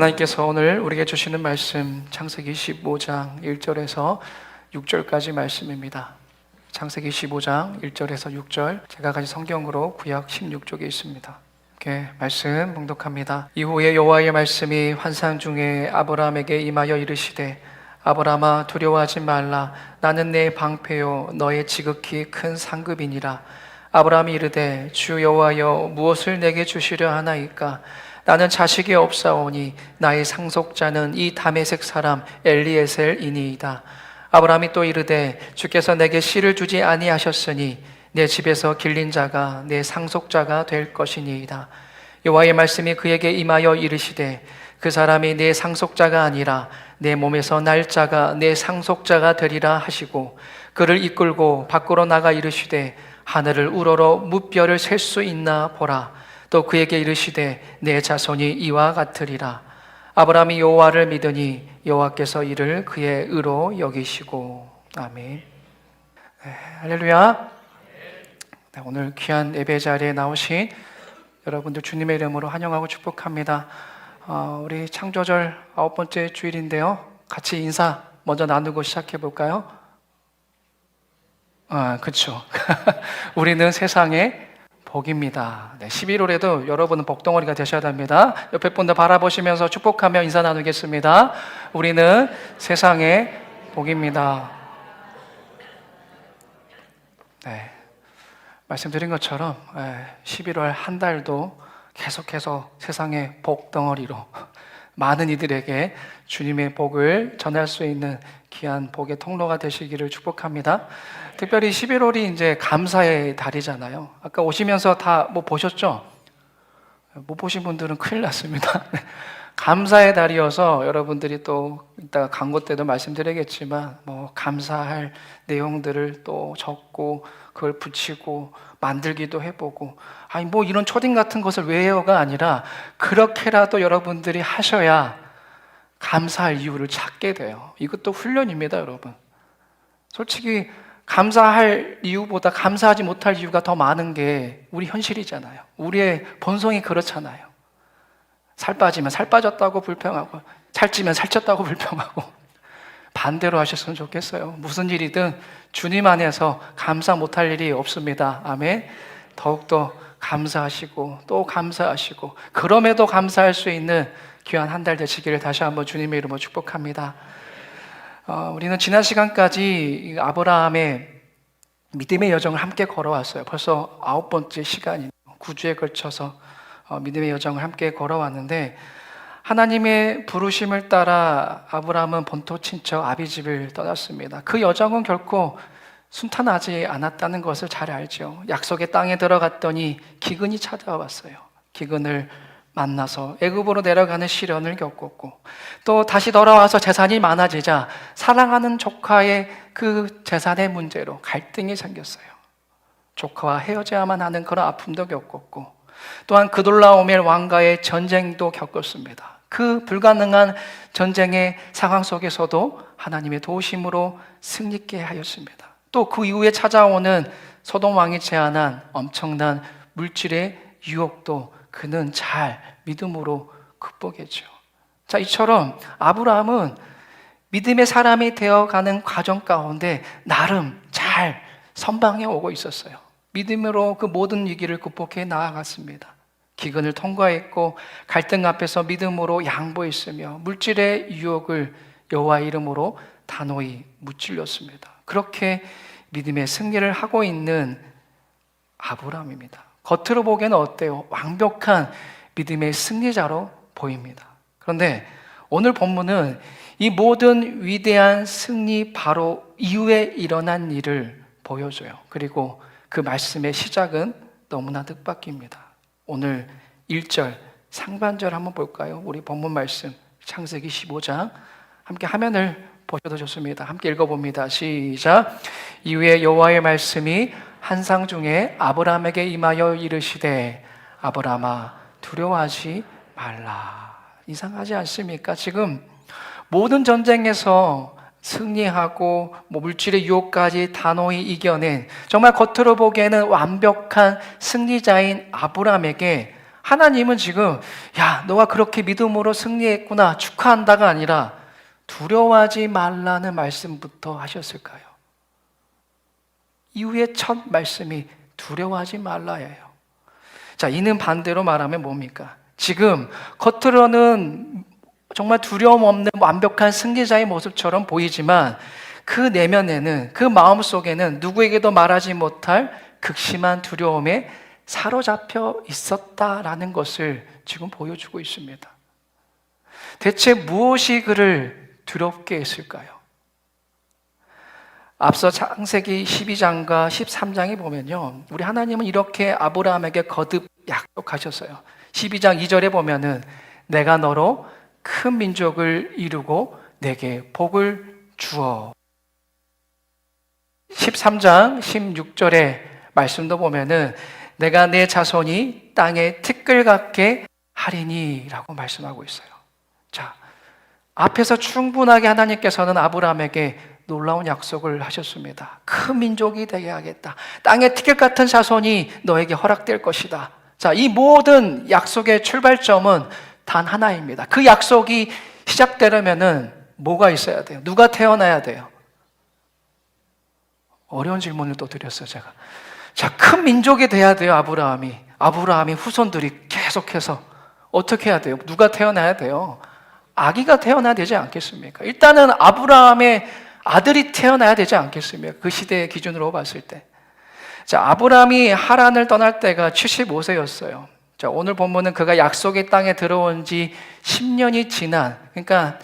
하나님께서 오늘 우리에게 주시는 말씀 창세기 15장 1절에서 6절까지 말씀입니다. 창세기 15장 1절에서 6절, 제가 가진 성경으로 구약 16쪽에 있습니다. 이렇게 말씀 봉독합니다. 이후에 여호와의 말씀이 환상 중에 아브라함에게 임하여 이르시되, 아브라함아 두려워하지 말라. 나는 내 방패요 너의 지극히 큰 상급이니라. 아브라함이 이르되, 주 여호와여 무엇을 내게 주시려 하나이까? 나는 자식이 없사오니 나의 상속자는 이 다메섹 사람 엘리에셀이니이다. 아브라함이 또 이르되, 주께서 내게 씨를 주지 아니하셨으니 내 집에서 길린 자가 내 상속자가 될 것이니이다. 여호와의 말씀이 그에게 임하여 이르시되, 그 사람이 내 상속자가 아니라 내 몸에서 날 자가 내 상속자가 되리라 하시고, 그를 이끌고 밖으로 나가 이르시되, 하늘을 우러러 무뼈를 셀 수 있나 보라. 또 그에게 이르시되, 내 자손이 이와 같으리라. 아브라함이 여호와를 믿으니 여호와께서 이를 그의 의로 여기시고. 아멘. 네, 할렐루야. 네, 오늘 귀한 예배 자리에 나오신 여러분들 주님의 이름으로 환영하고 축복합니다. 우리 창조절 9번째 주일인데요, 같이 인사 먼저 나누고 시작해 볼까요? 그렇죠. 우리는 세상의 복입니다. 네, 11월에도 여러분은 복덩어리가 되셔야 됩니다. 옆에 분들 바라보시면서 축복하며 인사 나누겠습니다. 우리는 세상의 복입니다. 네, 말씀드린 것처럼 11월 한 달도 계속해서 세상의 복덩어리로 많은 이들에게 주님의 복을 전할 수 있는 귀한 복의 통로가 되시기를 축복합니다. 특별히 11월이 이제 감사의 달이잖아요. 아까 오시면서 다 뭐 보셨죠? 못 보신 분들은 큰일 났습니다. 감사의 달이어서 여러분들이 또 이따가 광고 때도 말씀드리겠지만 뭐 감사할 내용들을 또 적고 그걸 붙이고 만들기도 해보고, 아니 뭐 이런 초딩 같은 것을 외워가 아니라 그렇게라도 여러분들이 하셔야 감사할 이유를 찾게 돼요. 이것도 훈련입니다, 여러분. 솔직히 감사할 이유보다 감사하지 못할 이유가 더 많은 게 우리 현실이잖아요. 우리의 본성이 그렇잖아요. 살 빠지면 살 빠졌다고 불평하고, 살찌면 살쪘다고 불평하고. 반대로 하셨으면 좋겠어요. 무슨 일이든 주님 안에서 감사 못할 일이 없습니다. 아멘. 더욱더 감사하시고 또 감사하시고, 그럼에도 감사할 수 있는 귀한 한 달 되시기를 다시 한번 주님의 이름으로 축복합니다. 우리는 지난 시간까지 아브라함의 믿음의 여정을 함께 걸어왔어요. 벌써 9번째 시간이에요. 9주에 걸쳐서 믿음의 여정을 함께 걸어왔는데, 하나님의 부르심을 따라 아브라함은 본토 친척 아비집을 떠났습니다. 그 여정은 결코 순탄하지 않았다는 것을 잘 알죠. 약속의 땅에 들어갔더니 기근이 찾아왔어요. 기근을 만나서 애굽으로 내려가는 시련을 겪었고, 또 다시 돌아와서 재산이 많아지자 사랑하는 조카의 그 재산의 문제로 갈등이 생겼어요. 조카와 헤어져야만 하는 그런 아픔도 겪었고, 또한 그돌라오멜 왕과의 전쟁도 겪었습니다. 그 불가능한 전쟁의 상황 속에서도 하나님의 도우심으로 승리케 하였습니다. 또 그 이후에 찾아오는 소돔 왕이 제안한 엄청난 물질의 유혹도 그는 잘 믿음으로 극복했죠. 자, 이처럼 아브라함은 믿음의 사람이 되어가는 과정 가운데 나름 잘 선방해 오고 있었어요. 믿음으로 그 모든 위기를 극복해 나아갔습니다. 기근을 통과했고 갈등 앞에서 믿음으로 양보했으며 물질의 유혹을 여호와의 이름으로 단호히 무찔렀습니다. 그렇게 믿음의 승리를 하고 있는 아브라함입니다. 겉으로 보기에는 어때요? 완벽한 믿음의 승리자로 보입니다. 그런데 오늘 본문은 이 모든 위대한 승리 바로 이후에 일어난 일을 보여줘요. 그리고 그 말씀의 시작은 너무나 뜻밖입니다. 오늘 1절 상반절 한번 볼까요? 우리 본문 말씀 창세기 15장 함께 화면을 보셔도 좋습니다. 함께 읽어봅니다. 시작. 이후에 여호와의 말씀이 환상 중에 아브라함에게 임하여 이르시되, 아브라함아 두려워하지 말라. 이상하지 않습니까? 지금 모든 전쟁에서 승리하고 물질의 유혹까지 단호히 이겨낸 정말 겉으로 보기에는 완벽한 승리자인 아브라함에게 하나님은 지금 야, 너가 그렇게 믿음으로 승리했구나 축하한다가 아니라 두려워하지 말라는 말씀부터 하셨을까요? 이후에 첫 말씀이 두려워하지 말라예요. 자, 이는 반대로 말하면 뭡니까? 지금 겉으로는 정말 두려움 없는 완벽한 승리자의 모습처럼 보이지만 그 내면에는, 그 마음 속에는 누구에게도 말하지 못할 극심한 두려움에 사로잡혀 있었다라는 것을 지금 보여주고 있습니다. 대체 무엇이 그를 두렵게 했을까요? 앞서 창세기 12장과 13장에 보면요, 우리 하나님은 이렇게 아브라함에게 거듭 약속하셨어요. 12장 2절에 보면은 내가 너로 큰 민족을 이루고 내게 복을 주어. 13장 16절의 말씀도 보면은 내가 내 자손이 땅에 티끌 같게 하리니 라고 말씀하고 있어요. 자, 앞에서 충분하게 하나님께서는 아브라함에게 놀라운 약속을 하셨습니다. 큰 민족이 되게 하겠다. 땅에 티끌 같은 자손이 너에게 허락될 것이다. 자, 이 모든 약속의 출발점은 단 하나입니다. 그 약속이 시작되려면은 뭐가 있어야 돼요? 누가 태어나야 돼요? 어려운 질문을 또 드렸어요, 제가. 자, 큰 민족이 돼야 돼요, 아브라함이 후손들이 계속해서. 어떻게 해야 돼요? 누가 태어나야 돼요? 아기가 태어나야 되지 않겠습니까? 일단은 아브라함의 아들이 태어나야 되지 않겠습니까? 그 시대의 기준으로 봤을 때. 자, 아브라함이 하란을 떠날 때가 75세였어요. 자, 오늘 본문은 그가 약속의 땅에 들어온 지 10년이 지난, 그러니까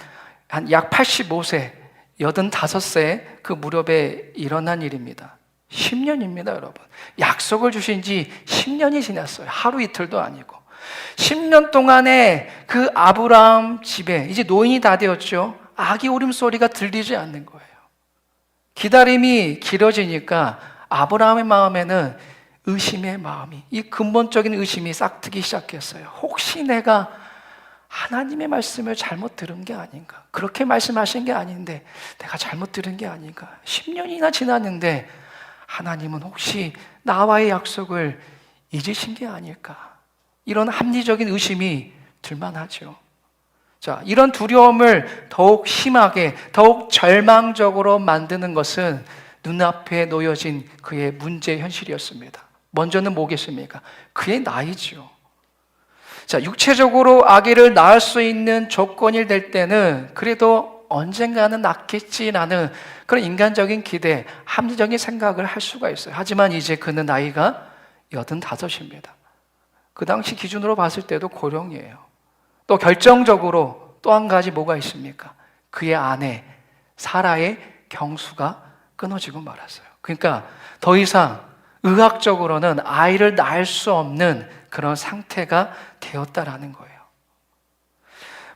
한 약 85세, 85세 그 무렵에 일어난 일입니다. 10년입니다, 여러분. 약속을 주신 지 10년이 지났어요. 하루 이틀도 아니고. 10년 동안에 그 아브라함 집에 이제 노인이 다 되었죠. 아기 울음소리가 들리지 않는 거예요. 기다림이 길어지니까 아브라함의 마음에는 의심의 마음이, 이 근본적인 의심이 싹트기 시작했어요. 혹시 내가 하나님의 말씀을 잘못 들은 게 아닌가? 그렇게 말씀하신 게 아닌데 내가 잘못 들은 게 아닌가? 10년이나 지났는데 하나님은 혹시 나와의 약속을 잊으신 게 아닐까? 이런 합리적인 의심이 들만하죠. 자, 이런 두려움을 더욱 심하게, 더욱 절망적으로 만드는 것은 눈앞에 놓여진 그의 문제의 현실이었습니다. 먼저는 뭐겠습니까? 그의 나이죠. 자, 육체적으로 아기를 낳을 수 있는 조건이 될 때는 그래도 언젠가는 낳겠지라는 그런 인간적인 기대, 합리적인 생각을 할 수가 있어요. 하지만 이제 그는 나이가 85입니다. 그 당시 기준으로 봤을 때도 고령이에요. 또 결정적으로 또 한 가지 뭐가 있습니까? 그의 아내 사라의 경수가 끊어지고 말았어요. 그러니까 더 이상 의학적으로는 아이를 낳을 수 없는 그런 상태가 되었다라는 거예요.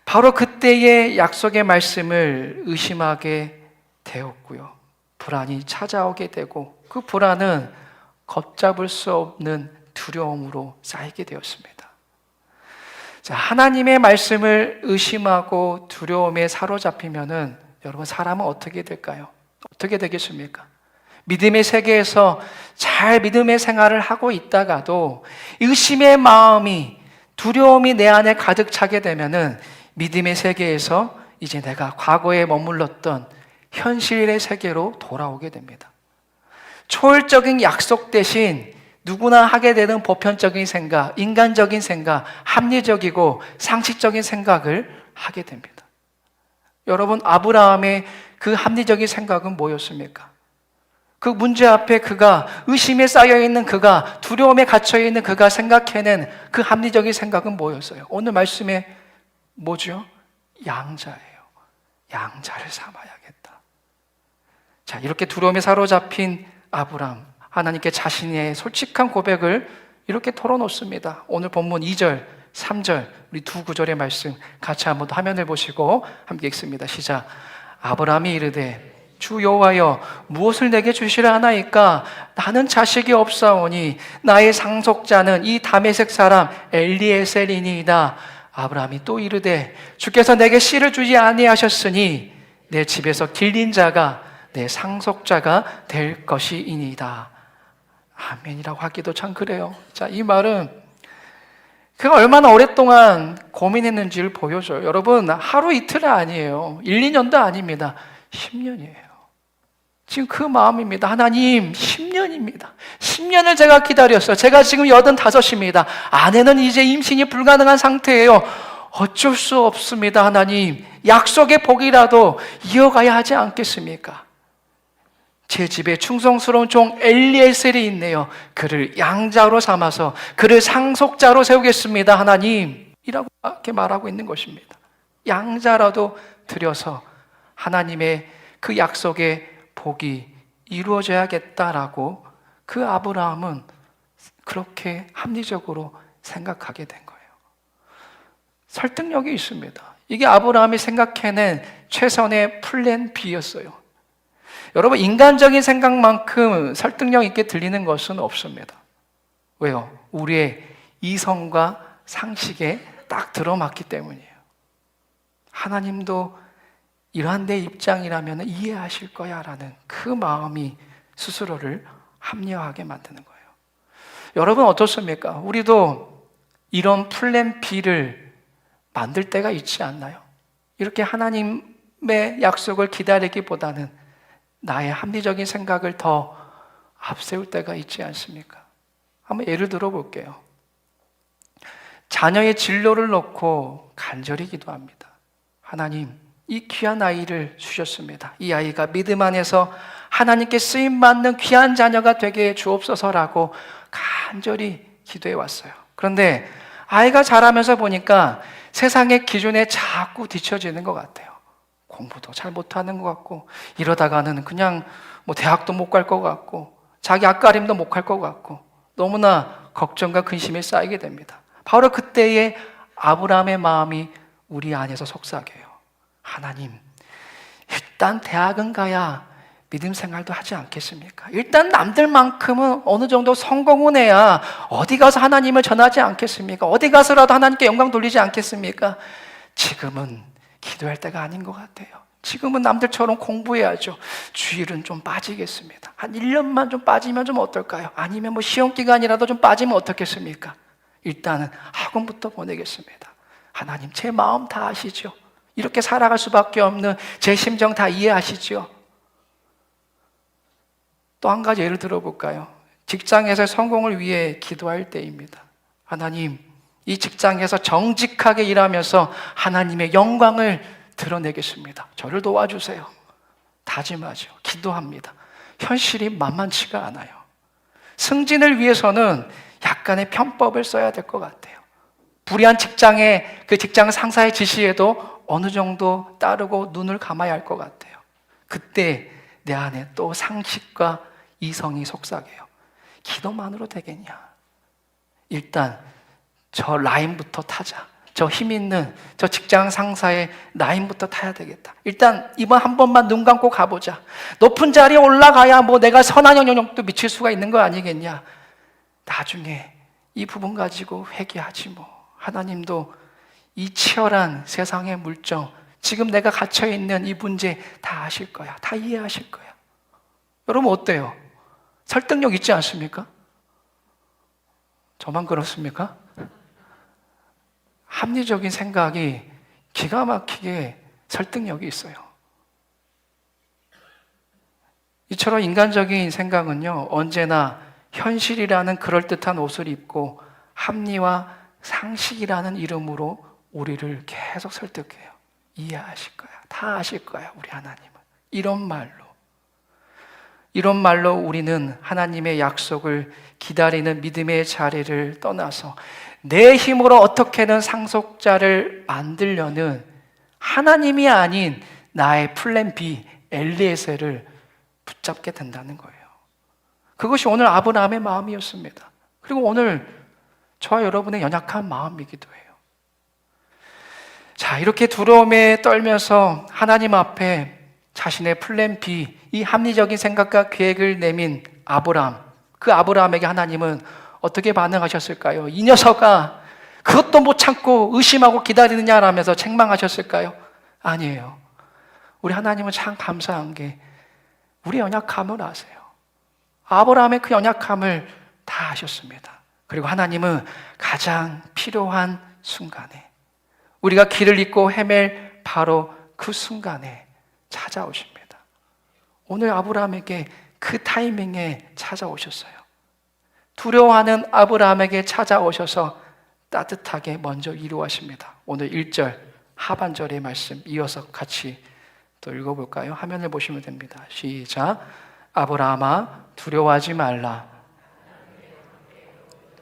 바로 그때의 약속의 말씀을 의심하게 되었고요. 불안이 찾아오게 되고 그 불안은 걷잡을 수 없는 두려움으로 쌓이게 되었습니다. 자, 하나님의 말씀을 의심하고 두려움에 사로잡히면은 여러분 사람은 어떻게 될까요? 어떻게 되겠습니까? 믿음의 세계에서 잘 믿음의 생활을 하고 있다가도 의심의 마음이, 두려움이 내 안에 가득 차게 되면은 믿음의 세계에서 이제 내가 과거에 머물렀던 현실의 세계로 돌아오게 됩니다. 초월적인 약속 대신 누구나 하게 되는 보편적인 생각, 인간적인 생각, 합리적이고 상식적인 생각을 하게 됩니다. 여러분, 아브라함의 그 합리적인 생각은 뭐였습니까? 그 문제 앞에 그가, 의심에 쌓여있는 그가, 두려움에 갇혀있는 그가 생각해낸 그 합리적인 생각은 뭐였어요? 오늘 말씀에 뭐죠? 양자예요. 양자를 삼아야겠다. 자, 이렇게 두려움에 사로잡힌 아브라함, 하나님께 자신의 솔직한 고백을 이렇게 털어놓습니다. 오늘 본문 2절, 3절, 우리 두 구절의 말씀 같이 한번 화면을 보시고 함께 읽습니다. 시작. 아브라함이 이르되 주 여호와여 무엇을 내게 주시라 하나이까? 나는 자식이 없사오니 나의 상속자는 이 다메섹 사람 엘리에셀이니이다. 아브라함이 또 이르되 주께서 내게 씨를 주지 아니하셨으니 내 집에서 길린 자가 내 상속자가 될 것이니이다. 아멘이라고 하기도 참 그래요. 자, 이 말은 그가 얼마나 오랫동안 고민했는지를 보여줘요. 여러분, 하루 이틀이 아니에요. 1, 2년도 아닙니다. 10년이에요. 지금 그 마음입니다. 하나님, 10년입니다. 10년을 제가 기다렸어요. 제가 지금 85입니다. 아내는 이제 임신이 불가능한 상태예요. 어쩔 수 없습니다. 하나님, 약속의 복이라도 이어가야 하지 않겠습니까? 제 집에 충성스러운 종 엘리에셀이 있네요. 그를 양자로 삼아서 그를 상속자로 세우겠습니다. 하나님, 이라고 이렇게 말하고 있는 것입니다. 양자라도 드려서 하나님의 그 약속의 복이 이루어져야겠다라고 그 아브라함은 그렇게 합리적으로 생각하게 된 거예요. 설득력이 있습니다. 이게 아브라함이 생각해낸 최선의 플랜 B였어요. 여러분, 인간적인 생각만큼 설득력 있게 들리는 것은 없습니다. 왜요? 우리의 이성과 상식에 딱 들어맞기 때문이에요. 하나님도 이러한 내 입장이라면 이해하실 거야 라는 그 마음이 스스로를 합리화하게 만드는 거예요. 여러분 어떻습니까? 우리도 이런 플랜 B를 만들 때가 있지 않나요? 이렇게 하나님의 약속을 기다리기보다는 나의 합리적인 생각을 더 앞세울 때가 있지 않습니까? 한번 예를 들어 볼게요. 자녀의 진로를 놓고 간절히 기도합니다. 하나님, 이 귀한 아이를 주셨습니다. 이 아이가 믿음 안에서 하나님께 쓰임받는 귀한 자녀가 되게 주옵소서라고 간절히 기도해 왔어요. 그런데 아이가 자라면서 보니까 세상의 기준에 자꾸 뒤처지는 것 같아요. 공부도 잘 못하는 것 같고, 이러다가는 그냥 대학도 못 갈 것 같고, 자기 앞가림도 못 할 것 같고, 너무나 걱정과 근심이 쌓이게 됩니다. 바로 그때의 아브라함의 마음이 우리 안에서 속삭여요. 하나님, 일단 대학은 가야 믿음 생활도 하지 않겠습니까? 일단 남들만큼은 어느 정도 성공은 해야 어디 가서 하나님을 전하지 않겠습니까? 어디 가서라도 하나님께 영광 돌리지 않겠습니까? 지금은 기도할 때가 아닌 것 같아요. 지금은 남들처럼 공부해야죠. 주일은 좀 빠지겠습니다. 한 1년만 좀 빠지면 좀 어떨까요? 아니면 시험 기간이라도 좀 빠지면 어떻겠습니까? 일단은 학원부터 보내겠습니다. 하나님, 제 마음 다 아시죠? 이렇게 살아갈 수밖에 없는 제 심정 다 이해하시죠? 또 한 가지 예를 들어볼까요? 직장에서 성공을 위해 기도할 때입니다. 하나님, 이 직장에서 정직하게 일하면서 하나님의 영광을 드러내겠습니다. 저를 도와주세요. 다짐하죠. 기도합니다. 현실이 만만치가 않아요. 승진을 위해서는 약간의 편법을 써야 될 것 같아요. 불의한 직장의 그 직장 상사의 지시에도 어느 정도 따르고 눈을 감아야 할 것 같아요. 그때 내 안에 또 상식과 이성이 속삭여요. 기도만으로 되겠냐? 일단 저 라인부터 타자. 저 힘 있는 저 직장 상사의 라인부터 타야 되겠다. 일단 이번 한 번만 눈 감고 가보자. 높은 자리에 올라가야 내가 선한 영향력도 미칠 수가 있는 거 아니겠냐? 나중에 이 부분 가지고 회개하지 뭐. 하나님도 이 치열한 세상의 물정, 지금 내가 갇혀있는 이 문제 다 아실 거야. 다 이해하실 거야. 여러분 어때요? 설득력 있지 않습니까? 저만 그렇습니까? 합리적인 생각이 기가 막히게 설득력이 있어요. 이처럼 인간적인 생각은요, 언제나 현실이라는 그럴듯한 옷을 입고 합리와 상식이라는 이름으로 우리를 계속 설득해요. 이해하실 거야. 다 아실 거야, 우리 하나님은. 이런 말로 우리는 하나님의 약속을 기다리는 믿음의 자리를 떠나서 내 힘으로 어떻게든 상속자를 만들려는 하나님이 아닌 나의 플랜 B, 엘리에셀을 붙잡게 된다는 거예요. 그것이 오늘 아브라함의 마음이었습니다. 그리고 오늘 저와 여러분의 연약한 마음이기도 해요. 자, 이렇게 두려움에 떨면서 하나님 앞에 자신의 플랜 B, 이 합리적인 생각과 계획을 내민 아브라함, 그 아브라함에게 하나님은 어떻게 반응하셨을까요? 이 녀석아, 그것도 못 참고 의심하고 기다리느냐라면서 책망하셨을까요? 아니에요. 우리 하나님은 참 감사한 게 우리 연약함을 아세요. 아브라함의 그 연약함을 다 아셨습니다. 그리고 하나님은 가장 필요한 순간에, 우리가 길을 잃고 헤맬 바로 그 순간에 찾아오십니다. 오늘 아브라함에게 그 타이밍에 찾아오셨어요. 두려워하는 아브라함에게 찾아오셔서 따뜻하게 먼저 위로하십니다. 오늘 1절 하반절의 말씀 이어서 같이 또 읽어볼까요? 화면을 보시면 됩니다. 시작. 아브라함아 두려워하지 말라.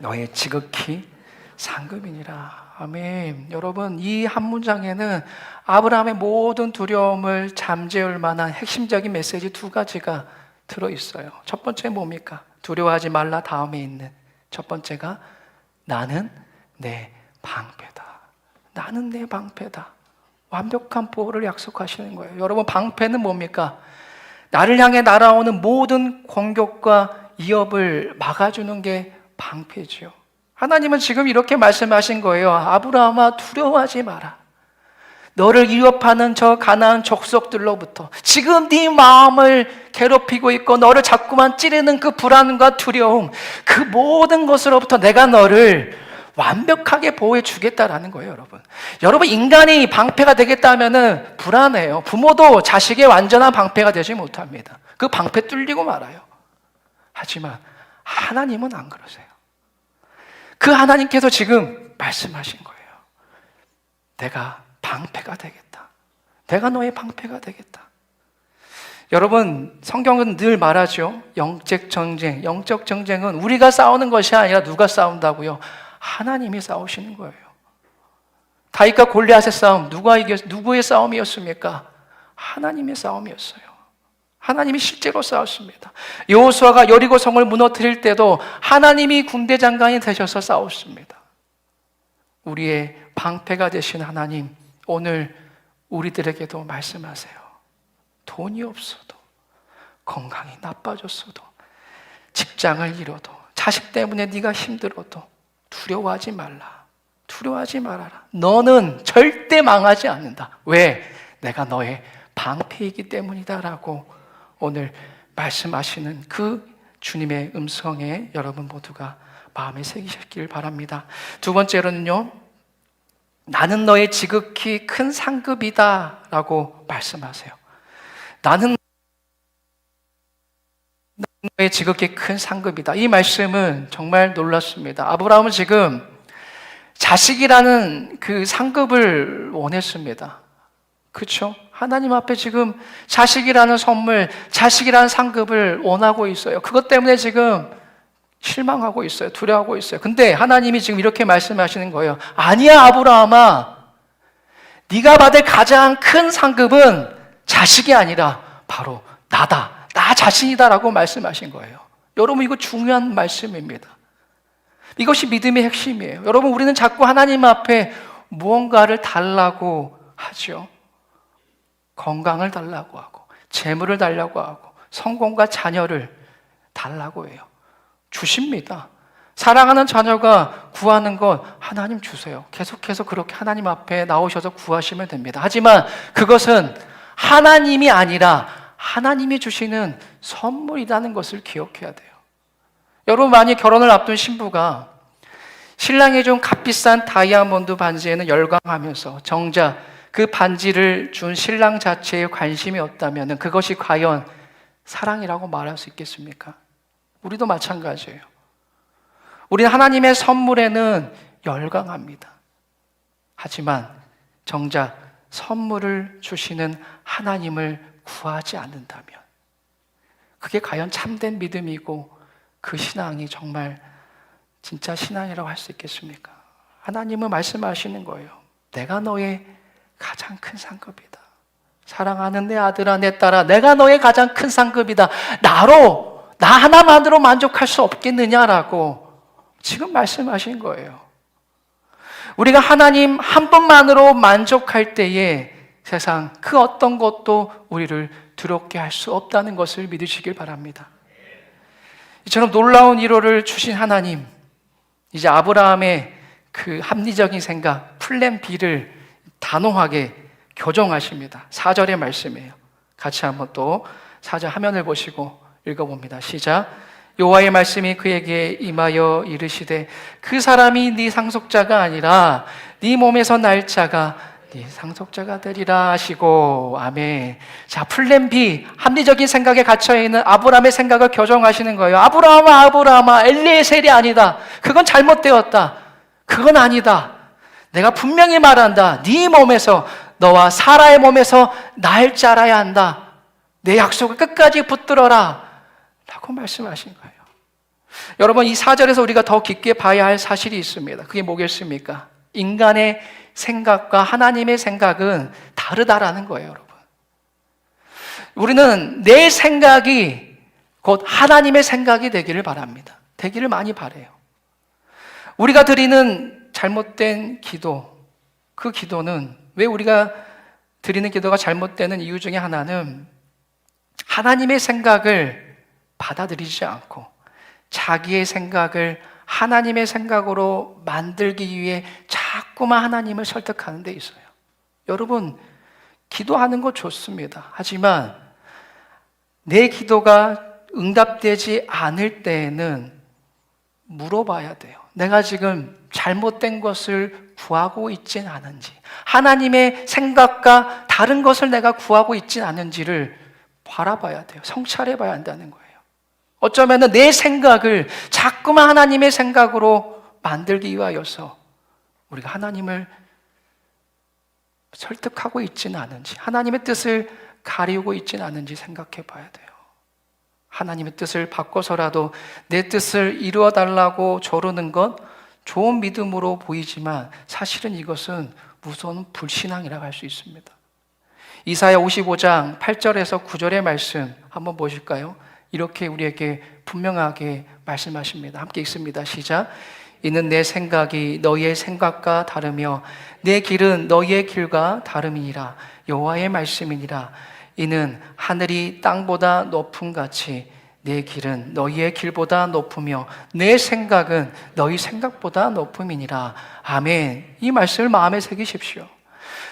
너의 지극히 상급이니라. 아멘. 여러분, 이 한 문장에는 아브라함의 모든 두려움을 잠재울 만한 핵심적인 메시지 두 가지가 들어있어요. 첫 번째 뭡니까? 두려워하지 말라 다음에 있는 첫 번째가 나는 내 방패다. 나는 내 방패다. 완벽한 보호를 약속하시는 거예요. 여러분, 방패는 뭡니까? 나를 향해 날아오는 모든 공격과 위협을 막아주는 게 방패지요. 하나님은 지금 이렇게 말씀하신 거예요. 아브라함아 두려워하지 마라. 너를 위협하는 저 가나안 족속들로부터 지금 네 마음을 괴롭히고 있고 너를 자꾸만 찌르는 그 불안과 두려움, 그 모든 것으로부터 내가 너를 완벽하게 보호해 주겠다라는 거예요. 여러분 인간이 방패가 되겠다면은 불안해요. 부모도 자식의 완전한 방패가 되지 못합니다. 그 방패 뚫리고 말아요. 하지만 하나님은 안 그러세요. 그 하나님께서 지금 말씀하신 거예요. 내가 방패가 되겠다. 내가 너의 방패가 되겠다. 여러분, 성경은 늘 말하죠. 영적 전쟁. 영적 전쟁은 우리가 싸우는 것이 아니라 누가 싸운다고요? 하나님이 싸우시는 거예요. 다윗과 골리앗의 싸움, 누구의 싸움이었습니까? 하나님의 싸움이었어요. 하나님이 실제로 싸웠습니다. 여호수아가 여리고 성을 무너뜨릴 때도 하나님이 군대 장관이 되셔서 싸웠습니다. 우리의 방패가 되신 하나님, 오늘 우리들에게도 말씀하세요. 돈이 없어도, 건강이 나빠졌어도, 직장을 잃어도, 자식 때문에 네가 힘들어도 두려워하지 말라. 두려워하지 말아라. 너는 절대 망하지 않는다. 왜? 내가 너의 방패이기 때문이다라고 오늘 말씀하시는 그 주님의 음성에 여러분 모두가 마음에 새기셨길 바랍니다. 두 번째로는요, 나는 너의 지극히 큰 상급이다 라고 말씀하세요. 나는 너의 지극히 큰 상급이다. 이 말씀은 정말 놀랐습니다. 아브라함은 지금 자식이라는 그 상급을 원했습니다. 그렇죠? 하나님 앞에 지금 자식이라는 선물, 자식이라는 상급을 원하고 있어요. 그것 때문에 지금 실망하고 있어요. 두려워하고 있어요. 근데 하나님이 지금 이렇게 말씀하시는 거예요. 아니야, 아브라함아. 네가 받을 가장 큰 상급은 자식이 아니라 바로 나다. 나 자신이다라고 말씀하신 거예요. 여러분, 이거 중요한 말씀입니다. 이것이 믿음의 핵심이에요. 여러분, 우리는 자꾸 하나님 앞에 무언가를 달라고 하죠. 건강을 달라고 하고, 재물을 달라고 하고, 성공과 자녀를 달라고 해요. 주십니다. 사랑하는 자녀가 구하는 것 하나님 주세요. 계속해서 그렇게 하나님 앞에 나오셔서 구하시면 됩니다. 하지만 그것은 하나님이 아니라 하나님이 주시는 선물이라는 것을 기억해야 돼요. 여러분, 만약 결혼을 앞둔 신부가 신랑이 좀 값비싼 다이아몬드 반지에는 열광하면서 정작 그 반지를 준 신랑 자체에 관심이 없다면 그것이 과연 사랑이라고 말할 수 있겠습니까? 우리도 마찬가지예요. 우리는 하나님의 선물에는 열광합니다. 하지만 정작 선물을 주시는 하나님을 구하지 않는다면 그게 과연 참된 믿음이고 그 신앙이 정말 진짜 신앙이라고 할 수 있겠습니까? 하나님은 말씀하시는 거예요. 내가 너의 가장 큰 상급이다. 사랑하는 내 아들아, 내 딸아, 내가 너의 가장 큰 상급이다. 나 하나만으로 만족할 수 없겠느냐라고 지금 말씀하신 거예요. 우리가 하나님 한 분만으로 만족할 때에 세상 그 어떤 것도 우리를 두렵게 할 수 없다는 것을 믿으시길 바랍니다. 이처럼 놀라운 위로를 주신 하나님, 이제 아브라함의 그 합리적인 생각, 플랜 B를 단호하게 교정하십니다. 4절의 말씀이에요. 같이 한번 또 4절 화면을 보시고 읽어봅니다. 시작. 여호와의 말씀이 그에게 임하여 이르시되 그 사람이 네 상속자가 아니라 네 몸에서 날 자가 네 상속자가 되리라 하시고. 아멘. 자, 플랜 B, 합리적인 생각에 갇혀있는 아브라함의 생각을 교정하시는 거예요. 아브라함아 엘리에셀이 아니다. 그건 잘못되었다. 그건 아니다. 내가 분명히 말한다. 네 몸에서, 너와 사라의 몸에서 날 자라야 한다. 내 약속을 끝까지 붙들어라 라고 말씀하신 거예요. 여러분, 이 4절에서 우리가 더 깊게 봐야 할 사실이 있습니다. 그게 뭐겠습니까? 인간의 생각과 하나님의 생각은 다르다라는 거예요, 여러분. 우리는 내 생각이 곧 하나님의 생각이 되기를 바랍니다. 되기를 많이 바라요. 우리가 드리는 잘못된 기도, 그 기도는, 왜 우리가 드리는 기도가 잘못되는 이유 중에 하나는 하나님의 생각을 받아들이지 않고 자기의 생각을 하나님의 생각으로 만들기 위해 자꾸만 하나님을 설득하는 데 있어요. 여러분, 기도하는 거 좋습니다. 하지만 내 기도가 응답되지 않을 때에는 물어봐야 돼요. 내가 지금 잘못된 것을 구하고 있진 않은지, 하나님의 생각과 다른 것을 내가 구하고 있진 않은지를 바라봐야 돼요. 성찰해 봐야 한다는 거예요. 어쩌면 내 생각을 자꾸만 하나님의 생각으로 만들기 위하여서 우리가 하나님을 설득하고 있지는 않은지, 하나님의 뜻을 가리우고 있지는 않은지 생각해 봐야 돼요. 하나님의 뜻을 바꿔서라도 내 뜻을 이루어 달라고 조르는 건 좋은 믿음으로 보이지만 사실은 이것은 무서운 불신앙이라고 할 수 있습니다. 이사야 55장 8절에서 9절의 말씀 한번 보실까요? 이렇게 우리에게 분명하게 말씀하십니다. 함께 읽습니다. 시작. 이는 내 생각이 너희의 생각과 다르며 내 길은 너희의 길과 다름이니라. 여호와의 말씀이니라. 이는 하늘이 땅보다 높음 같이 내 길은 너희의 길보다 높으며 내 생각은 너희 생각보다 높음이니라. 아멘. 이 말씀을 마음에 새기십시오.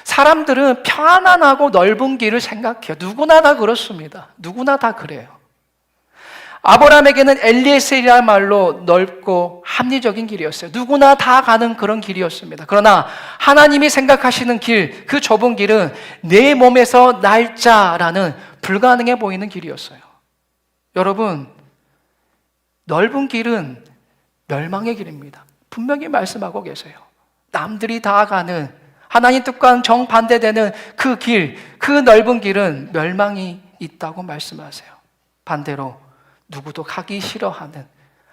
사람들은 편안하고 넓은 길을 생각해요. 누구나 다 그렇습니다. 누구나 다 그래요. 아브라함에게는 엘리에셀이라는 말로 넓고 합리적인 길이었어요. 누구나 다 가는 그런 길이었습니다. 그러나 하나님이 생각하시는 길, 그 좁은 길은 내 몸에서 날짜라는 불가능해 보이는 길이었어요. 여러분, 넓은 길은 멸망의 길입니다. 분명히 말씀하고 계세요. 남들이 다 가는, 하나님 뜻과는 정반대되는 그 길, 그 넓은 길은 멸망이 있다고 말씀하세요. 반대로 누구도 가기 싫어하는,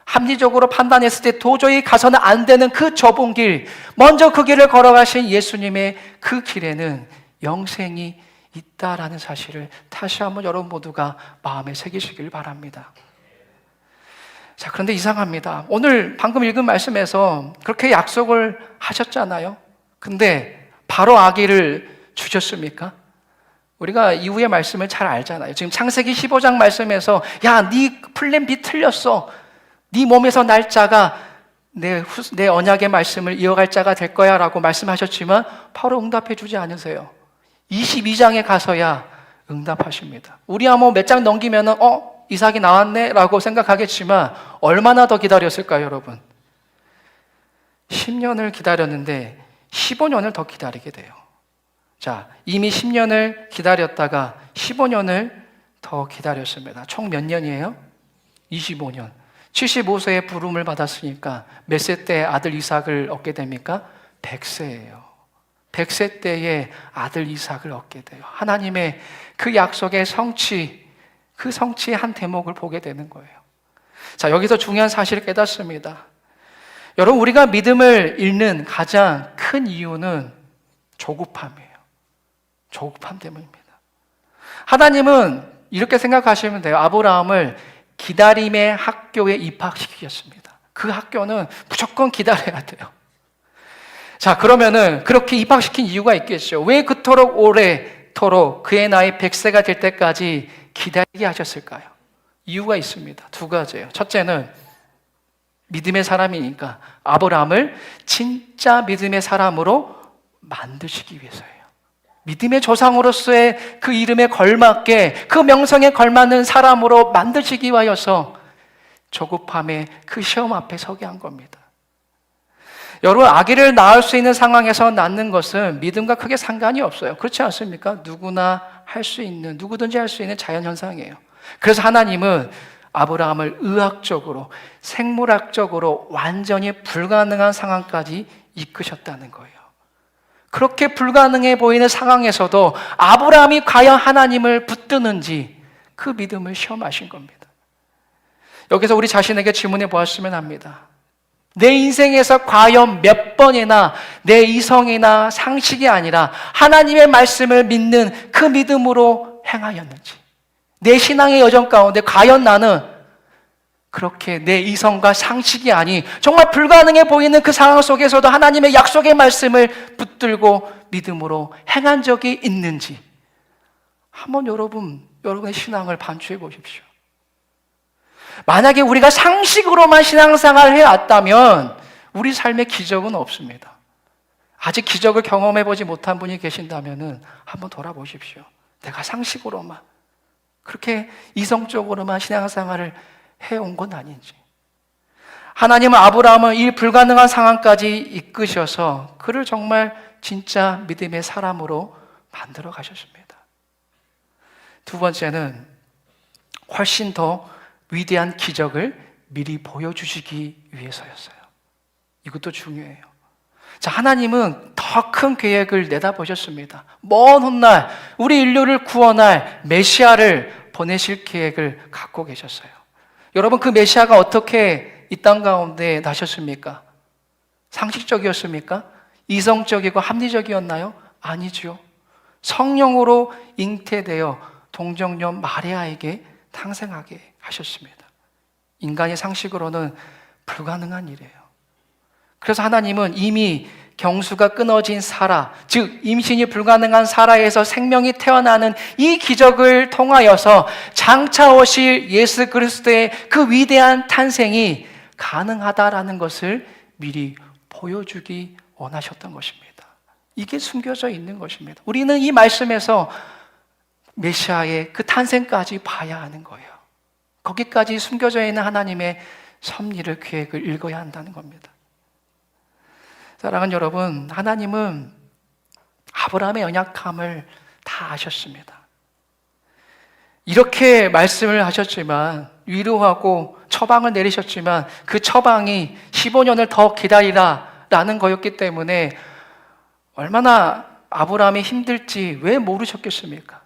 합리적으로 판단했을 때 도저히 가서는 안 되는 그 좁은 길, 먼저 그 길을 걸어가신 예수님의 그 길에는 영생이 있다라는 사실을 다시 한번 여러분 모두가 마음에 새기시길 바랍니다. 자, 그런데 이상합니다. 오늘 방금 읽은 말씀에서 그렇게 약속을 하셨잖아요. 근데 바로 아기를 주셨습니까? 우리가 이후의 말씀을 잘 알잖아요. 지금 창세기 15장 말씀에서 야, 네 플랜 B 틀렸어. 네 몸에서 날 자가 내 언약의 말씀을 이어갈 자가 될 거야 라고 말씀하셨지만 바로 응답해 주지 않으세요. 22장에 가서야 응답하십니다. 우리야 뭐 몇 장 넘기면은 이삭이 나왔네 라고 생각하겠지만 얼마나 더 기다렸을까요, 여러분? 10년을 기다렸는데 15년을 더 기다리게 돼요. 자, 이미 10년을 기다렸다가 15년을 더 기다렸습니다. 총 몇 년이에요? 25년. 75세에 부름을 받았으니까 몇 세 때 아들 이삭을 얻게 됩니까? 100세예요. 100세 때에 아들 이삭을 얻게 돼요. 하나님의 그 약속의 성취, 그 성취의 한 대목을 보게 되는 거예요. 자, 여기서 중요한 사실을 깨닫습니다. 여러분, 우리가 믿음을 잃는 가장 큰 이유는 조급함이에요. 조급함 때문입니다. 하나님은 이렇게 생각하시면 돼요. 아브라함을 기다림의 학교에 입학시키겠습니다. 그 학교는 무조건 기다려야 돼요. 자, 그러면은 그렇게 입학시킨 이유가 있겠죠. 왜 그토록 오래도록 그의 나이 100세가 될 때까지 기다리게 하셨을까요? 이유가 있습니다. 두 가지예요. 첫째는 믿음의 사람이니까 아브라함을 진짜 믿음의 사람으로 만드시기 위해서예요. 믿음의 조상으로서의 그 이름에 걸맞게, 그 명성에 걸맞는 사람으로 만드시기 위하여서 조급함의 그 시험 앞에 서게 한 겁니다. 여러분, 아기를 낳을 수 있는 상황에서 낳는 것은 믿음과 크게 상관이 없어요. 그렇지 않습니까? 누구든지 할 수 있는 자연현상이에요. 그래서 하나님은 아브라함을 의학적으로, 생물학적으로 완전히 불가능한 상황까지 이끄셨다는 거예요. 그렇게 불가능해 보이는 상황에서도 아브라함이 과연 하나님을 붙드는지 그 믿음을 시험하신 겁니다. 여기서 우리 자신에게 질문해 보았으면 합니다. 내 인생에서 과연 몇 번이나 내 이성이나 상식이 아니라 하나님의 말씀을 믿는 그 믿음으로 행하였는지, 내 신앙의 여정 가운데 과연 나는 그렇게 내 이성과 상식이 아닌 정말 불가능해 보이는 그 상황 속에서도 하나님의 약속의 말씀을 붙들고 믿음으로 행한 적이 있는지 한번 여러분의 신앙을 반추해 보십시오. 만약에 우리가 상식으로만 신앙생활을 해왔다면 우리 삶에 기적은 없습니다. 아직 기적을 경험해 보지 못한 분이 계신다면 한번 돌아보십시오. 내가 상식으로만, 그렇게 이성적으로만 신앙생활을 해온 건 아닌지. 하나님은 아브라함을 이 불가능한 상황까지 이끄셔서 그를 정말 진짜 믿음의 사람으로 만들어 가셨습니다. 두 번째는 훨씬 더 위대한 기적을 미리 보여주시기 위해서였어요. 이것도 중요해요. 자, 하나님은 더 큰 계획을 내다보셨습니다. 먼 훗날 우리 인류를 구원할 메시아를 보내실 계획을 갖고 계셨어요. 여러분, 그 메시아가 어떻게 이 땅 가운데 나셨습니까? 상식적이었습니까? 이성적이고 합리적이었나요? 아니죠. 성령으로 잉태되어 동정녀 마리아에게 탄생하게 하셨습니다. 인간의 상식으로는 불가능한 일이에요. 그래서 하나님은 이미 경수가 끊어진 사라, 즉 임신이 불가능한 사라에서 생명이 태어나는 이 기적을 통하여서 장차 오실 예수 그리스도의 그 위대한 탄생이 가능하다라는 것을 미리 보여주기 원하셨던 것입니다. 이게 숨겨져 있는 것입니다. 우리는 이 말씀에서 메시아의 그 탄생까지 봐야 하는 거예요. 거기까지 숨겨져 있는 하나님의 섭리를, 계획을 읽어야 한다는 겁니다. 사랑하는 여러분, 하나님은 아브라함의 연약함을 다 아셨습니다. 이렇게 말씀을 하셨지만, 위로하고 처방을 내리셨지만 그 처방이 15년을 더 기다리라 라는 거였기 때문에 얼마나 아브라함이 힘들지 왜 모르셨겠습니까?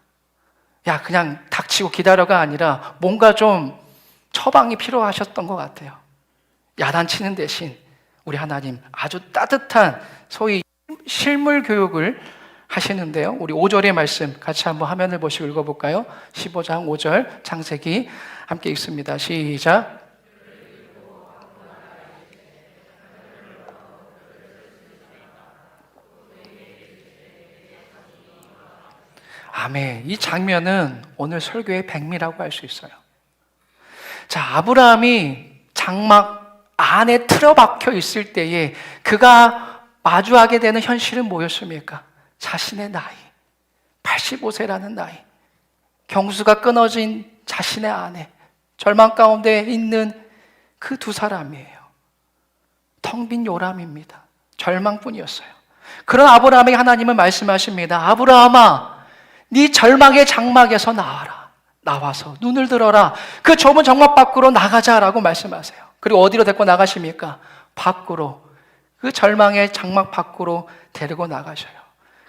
야, 그냥 닥치고 기다려가 아니라 뭔가 좀 처방이 필요하셨던 것 같아요. 야단치는 대신 우리 하나님 아주 따뜻한 소위 실물 교육을 하시는데요. 우리 5절의 말씀 같이 한번 화면을 보시고 읽어볼까요? 15장 5절 창세기 함께 읽습니다. 시작. 아멘. 이 장면은 오늘 설교의 백미라고 할 수 있어요. 자, 아브라함이 장막 안에 틀어박혀 있을 때에 그가 마주하게 되는 현실은 뭐였습니까? 자신의 나이, 85세라는 나이, 경수가 끊어진 자신의 아내, 절망 가운데 있는 그 두 사람이에요. 텅 빈 요람입니다. 절망뿐이었어요. 그런 아브라함에게 하나님은 말씀하십니다. 아브라함아, 네 절망의 장막에서 나와라. 나와서 눈을 들어라. 그 좁은 장막 밖으로 나가자라고 말씀하세요. 그리고 어디로 데리고 나가십니까? 밖으로, 그 절망의 장막 밖으로 데리고 나가셔요.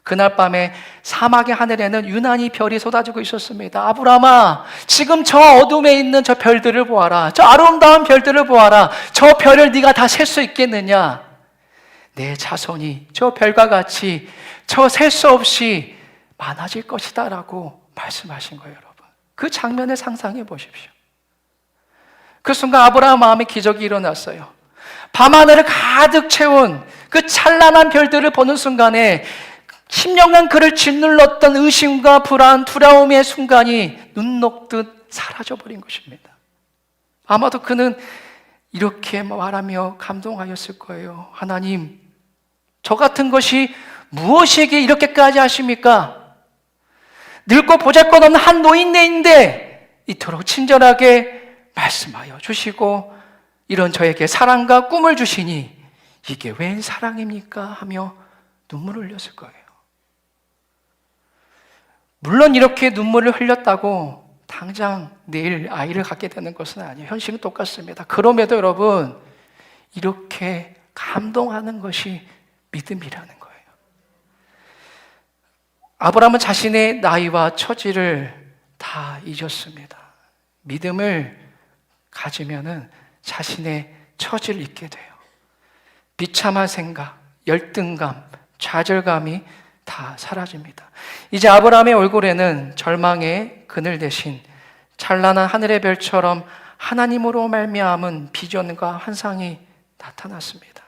그날 밤에 사막의 하늘에는 유난히 별이 쏟아지고 있었습니다. 아브라함아, 지금 저 어둠에 있는 저 별들을 보아라. 저 아름다운 별들을 보아라. 저 별을 네가 다 셀 수 있겠느냐? 내 자손이 저 별과 같이 저 셀 수 없이 많아질 것이다 라고 말씀하신 거예요. 여러분, 그 장면을 상상해 보십시오. 그 순간 아브라함 마음에 기적이 일어났어요. 밤하늘을 가득 채운 그 찬란한 별들을 보는 순간에 10년간 그를 짓눌렀던 의심과 불안, 두려움의 순간이 눈 녹듯 사라져버린 것입니다. 아마도 그는 이렇게 말하며 감동하였을 거예요. 하나님, 저 같은 것이 무엇이기에 이렇게까지 하십니까? 늙고 보잘것없는 한 노인네인데 이토록 친절하게 말씀하여 주시고 이런 저에게 사랑과 꿈을 주시니 이게 웬 사랑입니까? 하며 눈물을 흘렸을 거예요. 물론 이렇게 눈물을 흘렸다고 당장 내일 아이를 갖게 되는 것은 아니에요. 현실은 똑같습니다. 그럼에도 여러분, 이렇게 감동하는 것이 믿음이라는 거예요. 아브라함은 자신의 나이와 처지를 다 잊었습니다. 믿음을 가지면은 자신의 처지를 잊게 돼요. 비참한 생각, 열등감, 좌절감이 다 사라집니다. 이제 아브라함의 얼굴에는 절망의 그늘 대신 찬란한 하늘의 별처럼 하나님으로 말미암은 비전과 환상이 나타났습니다.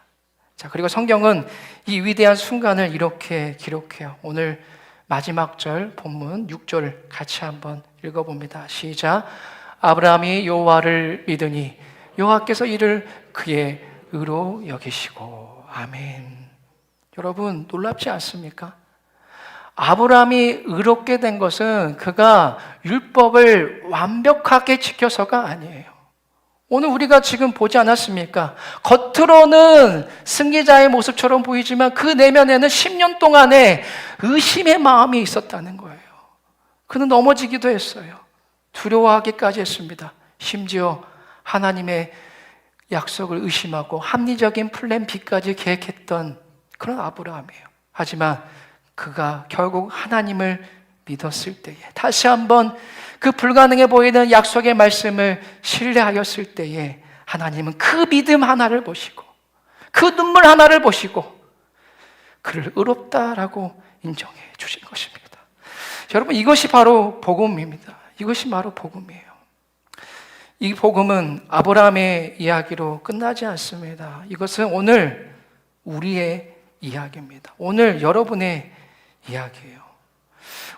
자, 그리고 성경은 이 위대한 순간을 이렇게 기록해요. 오늘 마지막 절 본문 6절 같이 한번 읽어봅니다. 시작. 아브라함이 여호와를 믿으니 여호와께서 이를 그의 의로 여기시고. 아멘. 여러분, 놀랍지 않습니까? 아브라함이 의롭게 된 것은 그가 율법을 완벽하게 지켜서가 아니에요. 오늘 우리가 지금 보지 않았습니까? 겉으로는 승리자의 모습처럼 보이지만 그 내면에는 10년 동안의 의심의 마음이 있었다는 거예요. 그는 넘어지기도 했어요. 두려워하기까지 했습니다. 심지어 하나님의 약속을 의심하고 합리적인 플랜 B까지 계획했던 그런 아브라함이에요. 하지만 그가 결국 하나님을 믿었을 때에, 다시 한번 그 불가능해 보이는 약속의 말씀을 신뢰하였을 때에 하나님은 그 믿음 하나를 보시고 그 눈물 하나를 보시고 그를 의롭다라고 인정해 주신 것입니다. 여러분, 이것이 바로 복음입니다. 이것이 바로 복음이에요. 이 복음은 아브라함의 이야기로 끝나지 않습니다. 이것은 오늘 우리의 이야기입니다. 오늘 여러분의 이야기예요.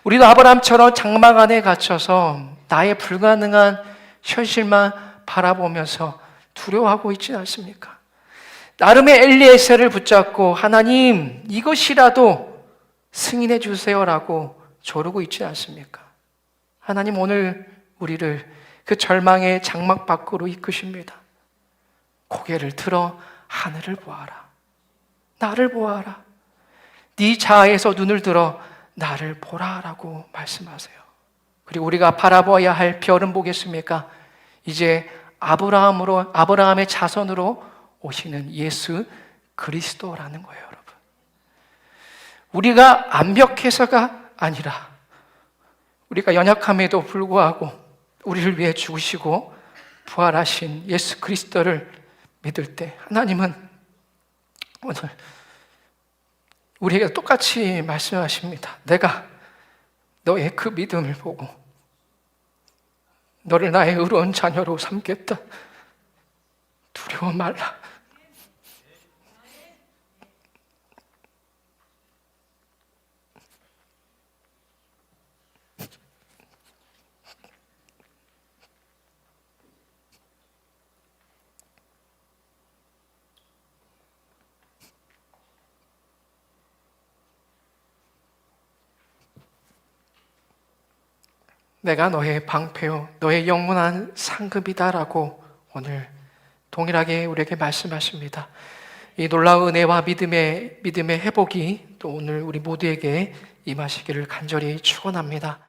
우리도 아브라함처럼 장막 안에 갇혀서 나의 불가능한 현실만 바라보면서 두려워하고 있지 않습니까? 나름의 엘리에셀을 붙잡고 하나님 이것이라도 승인해 주세요라고 조르고 있지 않습니까? 하나님 오늘 우리를 그 절망의 장막 밖으로 이끄십니다. 고개를 들어 하늘을 보아라. 나를 보아라. 네 자아에서 눈을 들어 나를 보라라고 말씀하세요. 그리고 우리가 바라봐야 할 별은 뭐겠습니까? 이제 아브라함의 자손으로 오시는 예수 그리스도라는 거예요, 여러분. 우리가 완벽해서가 아니라 우리가 연약함에도 불구하고 우리를 위해 죽으시고 부활하신 예수 그리스도를 믿을 때 하나님은 오늘 우리에게 똑같이 말씀하십니다. 내가 너의 그 믿음을 보고 너를 나의 의로운 자녀로 삼겠다. 두려워 말라. 내가 너의 방패요, 너의 영원한 상급이다라고 오늘 동일하게 우리에게 말씀하십니다. 이 놀라운 은혜와 믿음의 회복이 또 오늘 우리 모두에게 임하시기를 간절히 축원합니다.